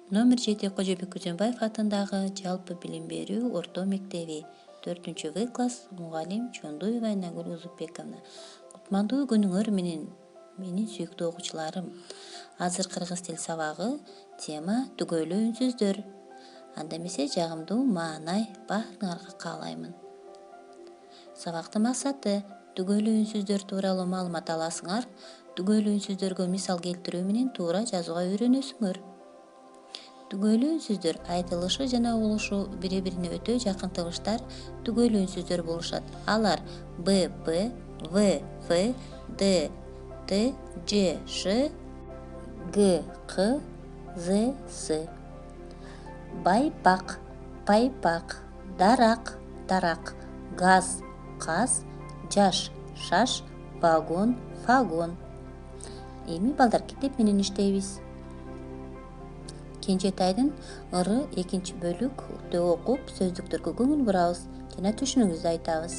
Номер 7 Кожобек Күзөнбаев атындагы жалпы билим берүү орто мектеби 4-В класс мугалим Чондуева Айнагүл Узукбековна. Кутмандуу күнүңөр менен менин сүйүктүү окуучуларым. Азыр кыргыз тил сабагы тема түгөлүү үнсүздөр. Анда эмесе жагымдуу маанай баарыңарга каалаймын. Сабактын максаты түгөлүү үнсүздөр тууралуу маалымат аласыңар, түгөлүү үнсүздөргө мисал келтирүү менен туура жазууга үйрөнөсүңөр. Түгөлүү үнсүздөр айтылышы жана угулушу бири-бирине өтө жакын тыбыштар түгөлүү үнсүздөр болушат. Алар Б, П, В, Ф, Д, Т, Ж, Ш, Г, К, З, С. Байпак, пайпак, дарак, тарак, газ, каз, жаш, шаш, вагон, фагон. Эми балдар китеп менен иштейбиз. Кенжетайдын ыры 2-бөлүктү окуп, сөздүктөргө көңүл бурабыз жана түшүнүүбүздү айтабыз.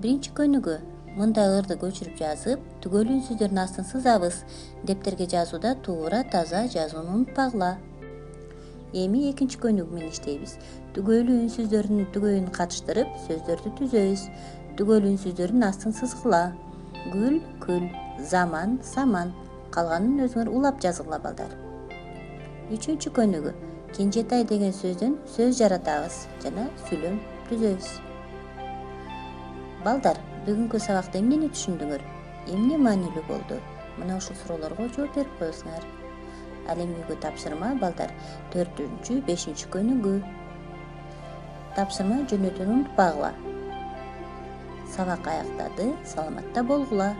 1-көнүгү мындай ырды көчүрүп жазып, түгөлүү үнсүздөрдүн астын сызабыз. Дептерге жазууда туура, таза жазууну унутпагыла. Эми 2-көнүгү менен иштейбиз. Түгөлүү үнсүздөрдүн түгөйүн катыштырып, сөздөрдү түзөбүз. Түгөлүү үнсүздөрдүн астын сызгыла. Гүл, күл, заман, саман. Калганын өзүңөр улап жазгыла балдар. 3-көнүгү Кенжетай деген сөздөн сөз жаратабыз жана сүйлөм түзөбүз. Балдар, бүгүнкү сабакта эмнени түшүндүңөр? Эмне маанилүү болду? Мына ушул суроолорго жооп берип коесуңар. Ал эми үйгө тапшырма балдар 4-5-көнүгү. Тапшырма жөнөтүүнү унутпагыла. Сабак аяктады, саламатта болгула.